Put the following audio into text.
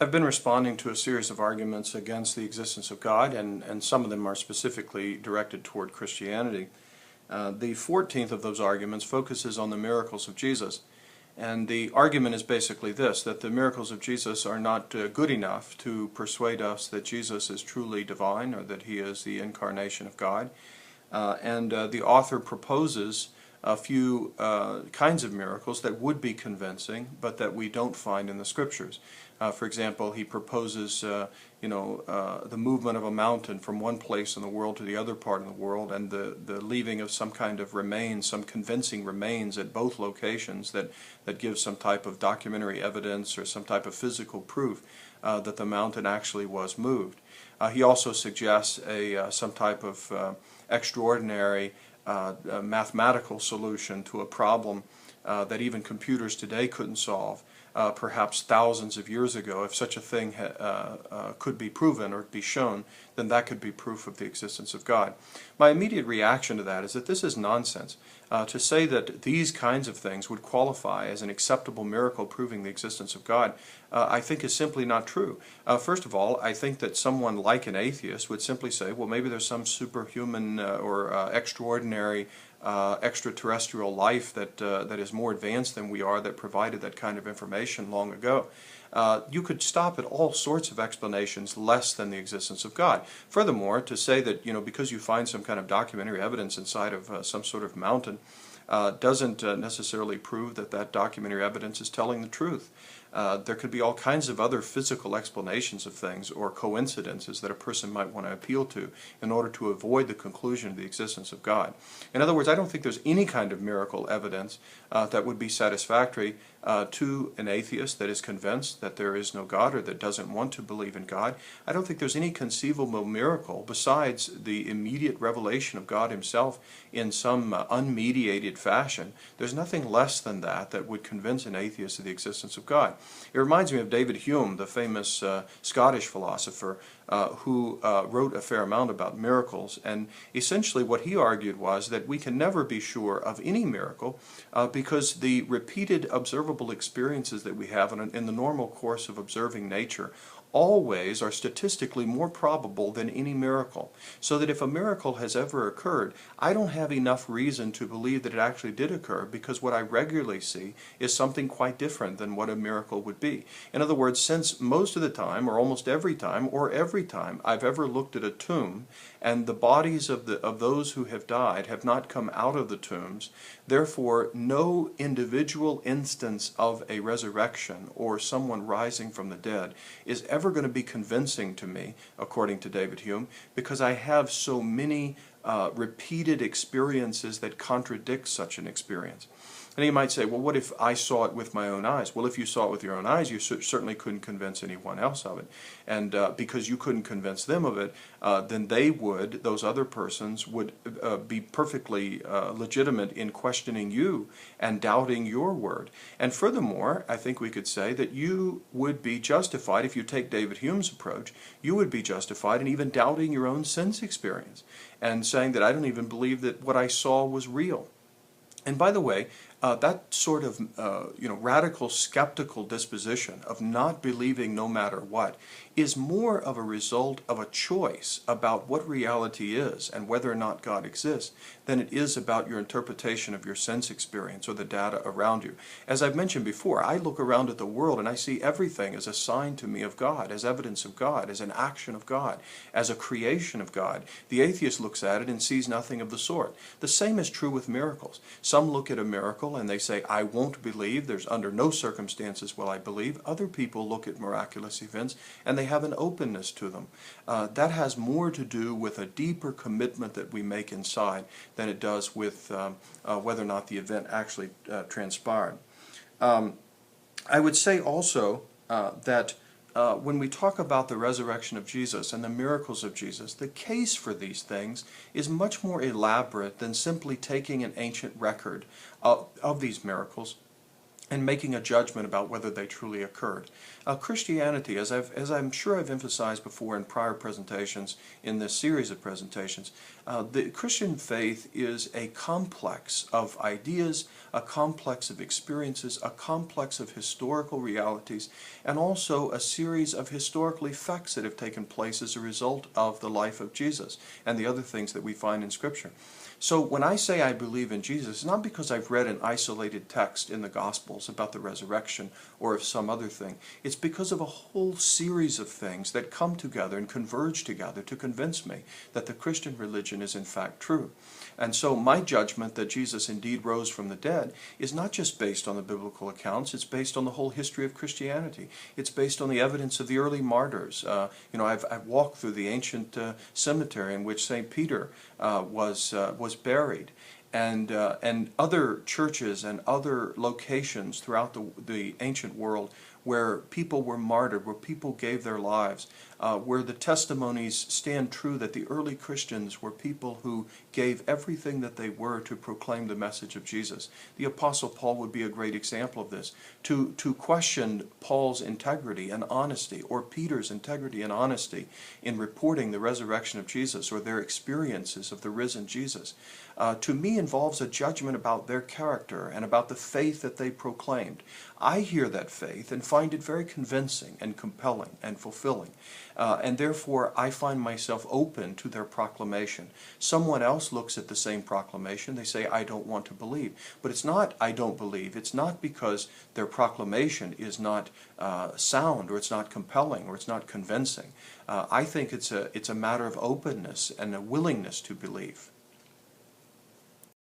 I've been responding to a series of arguments against the existence of God, and some of them are specifically directed toward Christianity. The 14th of those arguments focuses on the miracles of Jesus. And the argument is basically this, that the miracles of Jesus are not good enough to persuade us that Jesus is truly divine or that he is the incarnation of God. The author proposes a few kinds of miracles that would be convincing, but that we don't find in the Scriptures. For example, he proposes, the movement of a mountain from one place in the world to the other part of the world, and the leaving of some kind of remains, some convincing remains at both locations that gives some type of documentary evidence or some type of physical proof that the mountain actually was moved. He also suggests some type of extraordinary mathematical solution to a problem that even computers today couldn't solve, perhaps thousands of years ago. If such a thing could be proven or be shown, then that could be proof of the existence of God. My immediate reaction to that is that this is nonsense. To say that these kinds of things would qualify as an acceptable miracle proving the existence of God, I think is simply not true. First of all, I think that someone like an atheist would simply say, well, maybe there's some superhuman or extraordinary extraterrestrial life that is more advanced than we are that provided that kind of information long ago. You could stop at all sorts of explanations less than the existence of God. Furthermore, to say that because you find some kind of documentary evidence inside of some sort of mountain doesn't necessarily prove that that documentary evidence is telling the truth. There could be all kinds of other physical explanations of things or coincidences that a person might want to appeal to in order to avoid the conclusion of the existence of God. In other words, I don't think there's any kind of miracle evidence that would be satisfactory to an atheist that is convinced that there is no God or that doesn't want to believe in God. I don't think there's any conceivable miracle besides the immediate revelation of God himself in some unmediated fashion. There's nothing less than that would convince an atheist of the existence of God. It reminds me of David Hume, the famous Scottish philosopher who wrote a fair amount about miracles, and essentially what he argued was that we can never be sure of any miracle because the repeated observable experiences that we have in the normal course of observing nature always are statistically more probable than any miracle. So that if a miracle has ever occurred, I don't have enough reason to believe that it actually did occur, because what I regularly see is something quite different than what a miracle would be. In other words, since most of the time, or almost every time, or every time I've ever looked at a tomb, and the bodies of those who have died have not come out of the tombs, therefore no individual instance of a resurrection or someone rising from the dead is ever going to be convincing to me, according to David Hume, because I have so many repeated experiences that contradict such an experience. And you might say, well, what if I saw it with my own eyes? Well, if you saw it with your own eyes, you certainly couldn't convince anyone else of it. And because you couldn't convince them of it, then those other persons would be perfectly legitimate in questioning you and doubting your word. And furthermore, I think we could say that you would be justified, if you take David Hume's approach, you would be justified in even doubting your own sense experience and saying that I don't even believe that what I saw was real. And by the way, that sort of radical skeptical disposition of not believing no matter what is more of a result of a choice about what reality is and whether or not God exists than it is about your interpretation of your sense experience or the data around you. As I've mentioned before, I look around at the world and I see everything as a sign to me of God, as evidence of God, as an action of God, as a creation of God. The atheist looks at it and sees nothing of the sort. The same is true with miracles. Some look at a miracle and they say, I won't believe, there's under no circumstances will I believe. Other people look at miraculous events and they have an openness to them. That has more to do with a deeper commitment that we make inside than it does with whether or not the event actually transpired. I would say also that when we talk about the resurrection of Jesus and the miracles of Jesus, the case for these things is much more elaborate than simply taking an ancient record of these miracles and making a judgment about whether they truly occurred. Christianity, as I'm sure I've emphasized before in prior presentations in this series of presentations, the Christian faith is a complex of ideas, a complex of experiences, a complex of historical realities, and also a series of historical effects that have taken place as a result of the life of Jesus and the other things that we find in Scripture. So when I say I believe in Jesus, it's not because I've read an isolated text in the Gospels about the resurrection or of some other thing. It's because of a whole series of things that come together and converge together to convince me that the Christian religion is in fact true. And so my judgment that Jesus indeed rose from the dead is not just based on the biblical accounts, it's based on the whole history of Christianity. It's based on the evidence of the early martyrs. I've walked through the ancient cemetery in which St. Peter was buried, and other churches and other locations throughout the ancient world where people were martyred, where people gave their lives, where the testimonies stand true that the early Christians were people who gave everything that they were to proclaim the message of Jesus. The Apostle Paul would be a great example of this. To question Paul's integrity and honesty, or Peter's integrity and honesty in reporting the resurrection of Jesus or their experiences of the risen Jesus, to me involves a judgment about their character and about the faith that they proclaimed. I hear that faith and find it very convincing and compelling and fulfilling. And therefore I find myself open to their proclamation. Someone else looks at the same proclamation, they say, I don't want to believe. But it's not I don't believe. It's not because their proclamation is not sound, or it's not compelling, or it's not convincing. I think it's a matter of openness and a willingness to believe.